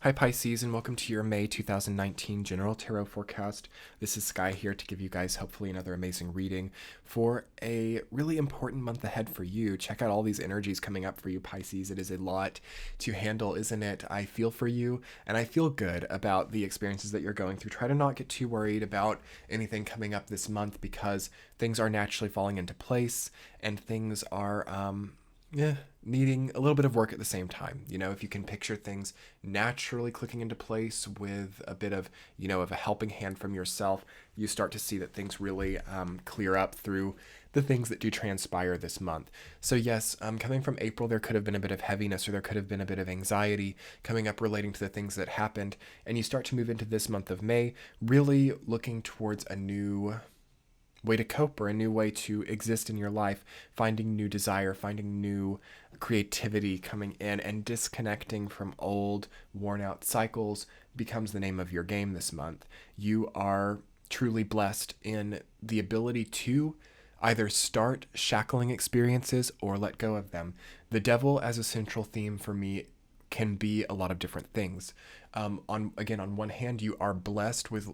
Hi Pisces, and welcome to your May 2019 General Tarot Forecast. This is Sky here to give you guys hopefully another amazing reading for a really important month ahead for you. Check out all these energies coming up for you, Pisces. It is a lot to handle, isn't it? I feel for you, and I feel good about the experiences that you're going through. Try to not get too worried about anything coming up this month because things are naturally falling into place and things are needing a little bit of work at the same time. If you can picture things naturally clicking into place with a bit of, of a helping hand from yourself, you start to see that things really clear up through the things that do transpire this month. So yes, coming from April, there could have been a bit of heaviness or there could have been a bit of anxiety coming up relating to the things that happened. And you start to move into this month of May, really looking towards a new way to cope or a new way to exist in your life, finding new desire, finding new creativity coming in, and disconnecting from old, worn out cycles becomes the name of your game this month. You are truly blessed in the ability to either start shackling experiences or let go of them. The devil as a central theme for me can be a lot of different things. On one hand, you are blessed with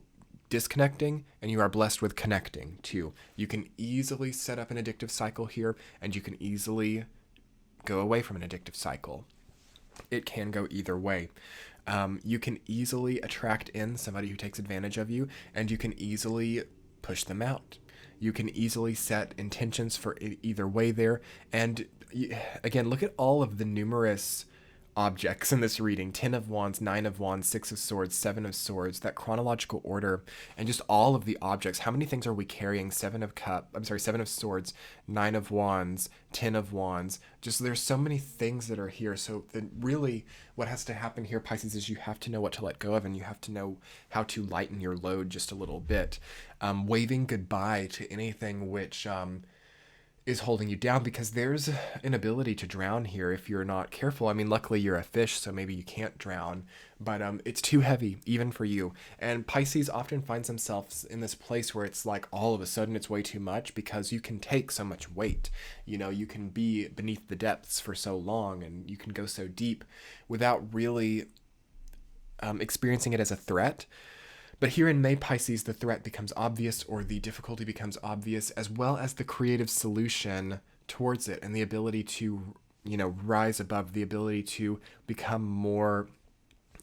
disconnecting and you are blessed with connecting too. You can easily set up an addictive cycle here and you can easily go away from an addictive cycle. It can go either way. You can easily attract in somebody who takes advantage of you and you can easily push them out. You can easily set intentions for either way there. And again, look at all of the numerous objects in this reading: 10 of Wands, 9 of Wands, 6 of Swords, 7 of Swords, that chronological order, and just all of the objects. How many things are we carrying? 7 of Swords, 9 of Wands, 10 of Wands. Just there's so many things that are here. So then really what has to happen here, Pisces, is you have to know what to let go of and you have to know how to lighten your load just a little bit. Waving goodbye to anything which is holding you down, because there's an ability to drown here if you're not careful. I mean, luckily you're a fish, so maybe you can't drown, but it's too heavy even for you. And Pisces often finds themselves in this place where it's like all of a sudden it's way too much because you can take so much weight. You can be beneath the depths for so long and you can go so deep without really experiencing it as a threat. But here in May, Pisces, the threat becomes obvious, or the difficulty becomes obvious, as well as the creative solution towards it and the ability to, rise above, the ability to become more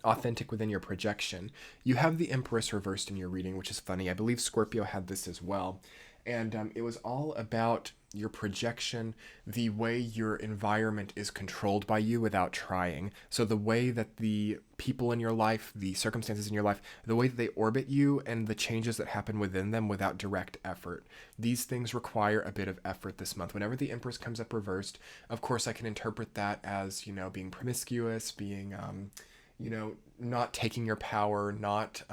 authentic within your projection. You have the Empress reversed in your reading, which is funny. I believe Scorpio had this as well. And it was all about your projection, the way your environment is controlled by you without trying. So the way that the people in your life, the circumstances in your life, the way that they orbit you and the changes that happen within them without direct effort. These things require a bit of effort this month. Whenever the Empress comes up reversed, of course I can interpret that as, being promiscuous, being, not taking your power, not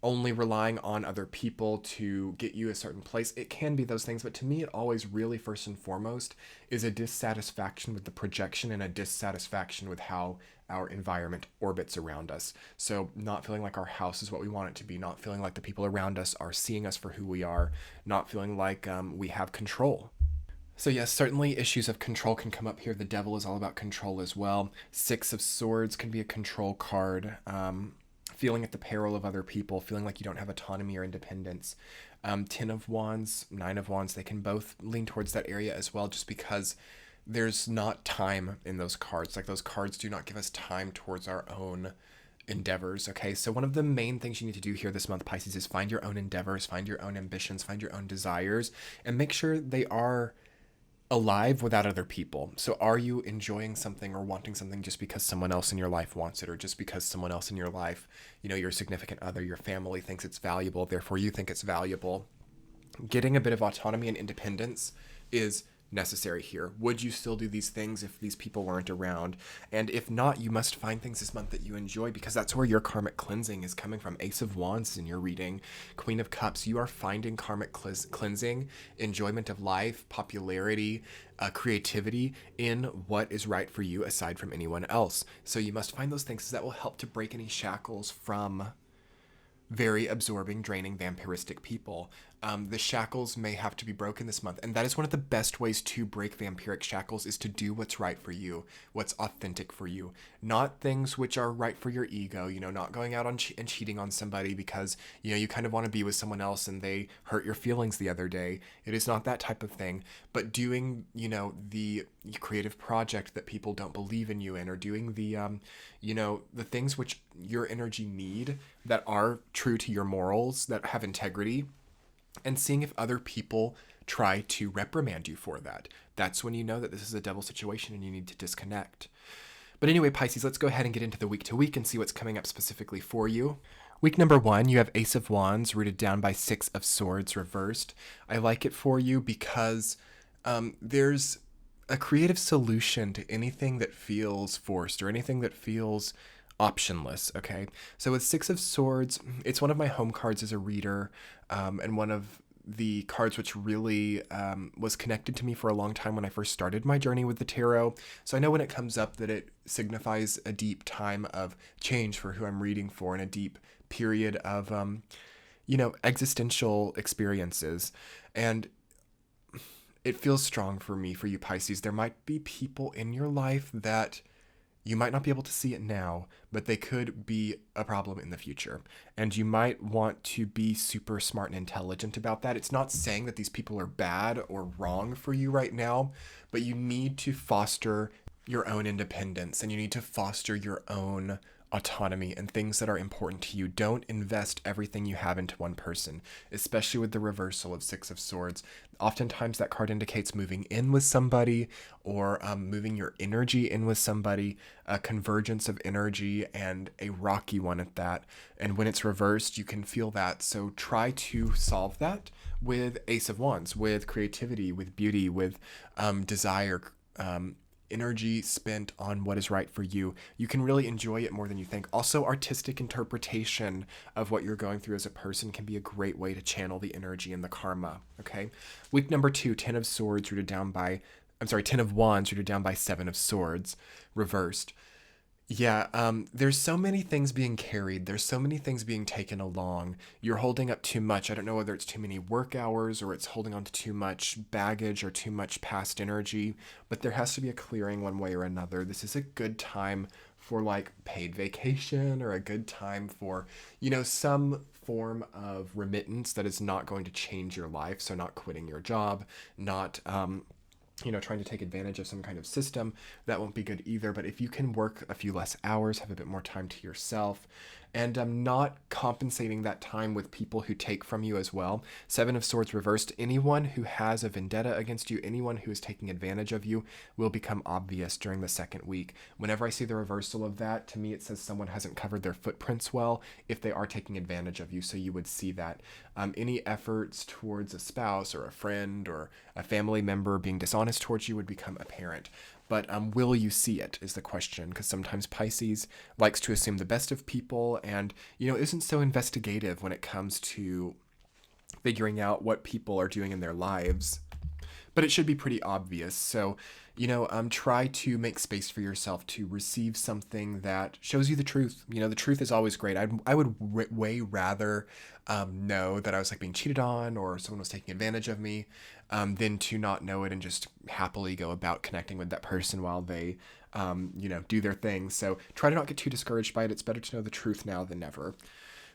only relying on other people to get you a certain place. It can be those things, but to me it always really first and foremost is a dissatisfaction with the projection and a dissatisfaction with how our environment orbits around us. So not feeling like our house is what we want it to be, not feeling like the people around us are seeing us for who we are, not feeling like we have control. So yes, certainly issues of control can come up here. The devil is all about control as well. 6 of Swords can be a control card. Feeling at the peril of other people, feeling like you don't have autonomy or independence. 10 of Wands, 9 of Wands, they can both lean towards that area as well, just because there's not time in those cards. Like, those cards do not give us time towards our own endeavors. Okay, so one of the main things you need to do here this month, Pisces, is find your own endeavors, find your own ambitions, find your own desires, and make sure they are alive without other people. So are you enjoying something or wanting something just because someone else in your life wants it, or just because someone else in your life, your significant other, your family thinks it's valuable, therefore you think it's valuable? Getting a bit of autonomy and independence is necessary here. Would you still do these things if these people weren't around? And if not, you must find things this month that you enjoy, because that's where your karmic cleansing is coming from. Ace of Wands in your reading, Queen of Cups. You are finding karmic cleansing, enjoyment of life, popularity, creativity in what is right for you aside from anyone else. So you must find those things that will help to break any shackles from very absorbing, draining, vampiristic people. The shackles may have to be broken this month. And that is one of the best ways to break vampiric shackles, is to do what's right for you, what's authentic for you. Not things which are right for your ego, not going out and cheating on somebody because, you kind of want to be with someone else and they hurt your feelings the other day. It is not that type of thing. But doing, the creative project that people don't believe in you in, or doing the, the things which your energy need that are true to your morals, that have integrity, and seeing if other people try to reprimand you for that. That's when you know that this is a devil situation and you need to disconnect. But anyway, Pisces, let's go ahead and get into the week to week and see what's coming up specifically for you. Week number 1, you have Ace of Wands rooted down by 6 of Swords reversed. I like it for you because there's a creative solution to anything that feels forced or anything that feels optionless, okay? So with 6 of Swords, it's one of my home cards as a reader, and one of the cards which really was connected to me for a long time when I first started my journey with the tarot. So I know when it comes up that it signifies a deep time of change for who I'm reading for, and a deep period of, existential experiences. And it feels strong for me, for you Pisces. There might be people in your life that you might not be able to see it now, but they could be a problem in the future. And you might want to be super smart and intelligent about that. It's not saying that these people are bad or wrong for you right now, but you need to foster your own independence, and you need to foster your own autonomy and things that are important to you. Don't invest everything you have into one person, especially with the reversal of 6 of Swords. Oftentimes that card indicates moving in with somebody, or moving your energy in with somebody, a convergence of energy, and a rocky one at that. And when it's reversed, you can feel that. So try to solve that with Ace of Wands, with creativity, with beauty, with desire, energy spent on what is right for you. You can really enjoy it more than you think. Also, artistic interpretation of what you're going through as a person can be a great way to channel the energy and the karma, okay? Week number 2, 10 of Wands rooted down by 7 of Swords reversed. Yeah, there's so many things being carried. There's so many things being taken along. You're holding up too much. I don't know whether it's too many work hours, or it's holding on to too much baggage or too much past energy, but there has to be a clearing one way or another. This is a good time for like paid vacation, or a good time for, some form of remittance that is not going to change your life. So not quitting your job, not, trying to take advantage of some kind of system. That won't be good either. But if you can work a few less hours, have a bit more time to yourself, and not compensating that time with people who take from you as well. 7 of Swords reversed. Anyone who has a vendetta against you, anyone who is taking advantage of you, will become obvious during the second week. Whenever I see the reversal of that, to me it says someone hasn't covered their footprints well if they are taking advantage of you. So you would see that. Any efforts towards a spouse or a friend or a family member being dishonest towards you would become apparent. But will you see it is the question, because sometimes Pisces likes to assume the best of people and, isn't so investigative when it comes to figuring out what people are doing in their lives. But it should be pretty obvious. So, try to make space for yourself to receive something that shows you the truth. The truth is always great. I would way rather know that I was being cheated on, or someone was taking advantage of me, than to not know it and just happily go about connecting with that person while they, do their thing. So try to not get too discouraged by it. It's better to know the truth now than never.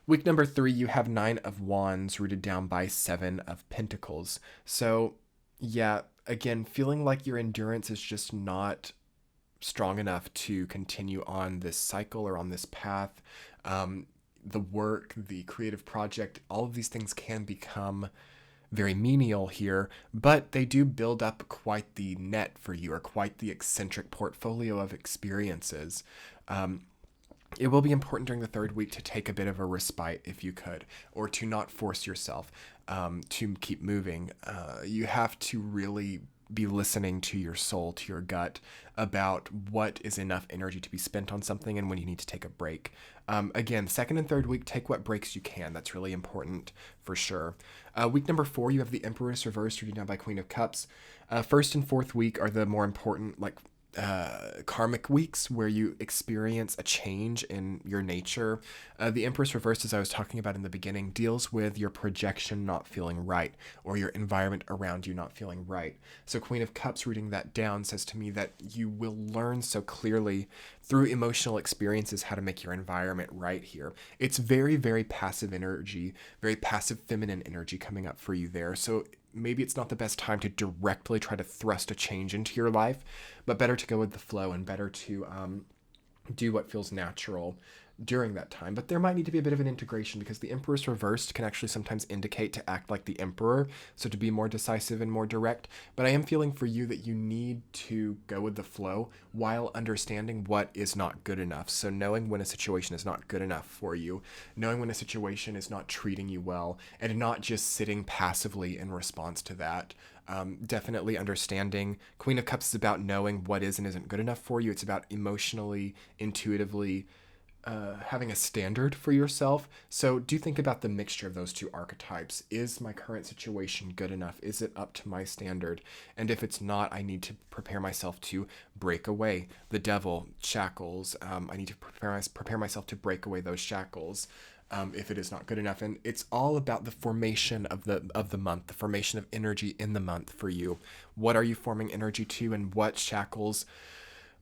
Week number 3, you have 9 of Wands rooted down by 7 of Pentacles. So yeah, again, feeling like your endurance is just not strong enough to continue on this cycle or on this path. The work, the creative project, all of these things can become very menial here, but they do build up quite the net for you, or quite the eccentric portfolio of experiences. It will be important during the third week to take a bit of a respite if you could, or to not force yourself to keep moving. You have to really be listening to your soul, to your gut, about what is enough energy to be spent on something and when you need to take a break. Again, second and third week, take what breaks you can. That's really important for sure. Week number 4, you have the Empress reversed, rooted down by Queen of Cups. First and fourth week are the more important, karmic weeks where you experience a change in your nature. The Empress reversed, as I was talking about in the beginning, deals with your projection not feeling right or your environment around you not feeling right. So Queen of Cups reading that down says to me that you will learn so clearly through emotional experiences how to make your environment right here. It's very, very passive energy, very passive feminine energy coming up for you there. So maybe it's not the best time to directly try to thrust a change into your life, but better to go with the flow and better to do what feels natural during that time. But there might need to be a bit of an integration because the Emperor's reversed can actually sometimes indicate to act like the Emperor, so to be more decisive and more direct. But I am feeling for you that you need to go with the flow while understanding what is not good enough. So knowing when a situation is not good enough for you, knowing when a situation is not treating you well, and not just sitting passively in response to that. Definitely understanding. Queen of Cups is about knowing what is and isn't good enough for you. It's about emotionally, intuitively having a standard for yourself. So do think about the mixture of those two archetypes. Is my current situation good enough? Is it up to my standard? And if it's not, I need to prepare myself to break away the devil, shackles. I need to prepare myself to break away those shackles. If it is not good enough. And it's all about the formation of the month, the formation of energy in the month for you. What are you forming energy to, and what shackles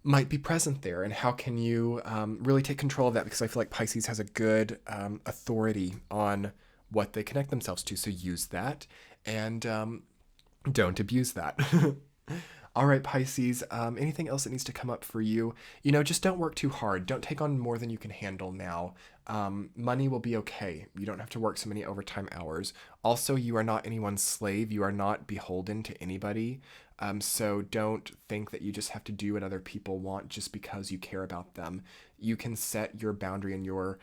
might be present there, and how can you really take control of that? Because I feel like Pisces has a good authority on what they connect themselves to. So use that, and don't abuse that. All right, Pisces, anything else that needs to come up for you? Just don't work too hard. Don't take on more than you can handle now. Money will be okay. You don't have to work so many overtime hours. Also, you are not anyone's slave. You are not beholden to anybody. So don't think that you just have to do what other people want just because you care about them. You can set your boundary and your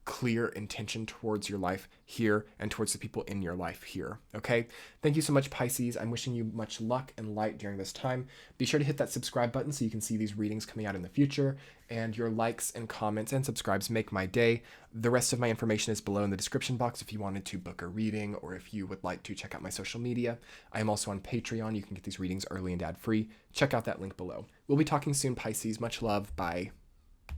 clear intention towards your life here and towards the people in your life here. Okay? Thank you so much, Pisces. I'm wishing you much luck and light during this time. Be sure to hit that subscribe button so you can see these readings coming out in the future. And your likes and comments and subscribes make my day. The rest of my information is below in the description box if you wanted to book a reading or if you would like to check out my social media. I am also on Patreon. You can get these readings early and ad-free. Check out that link below. We'll be talking soon, Pisces. Much love. Bye.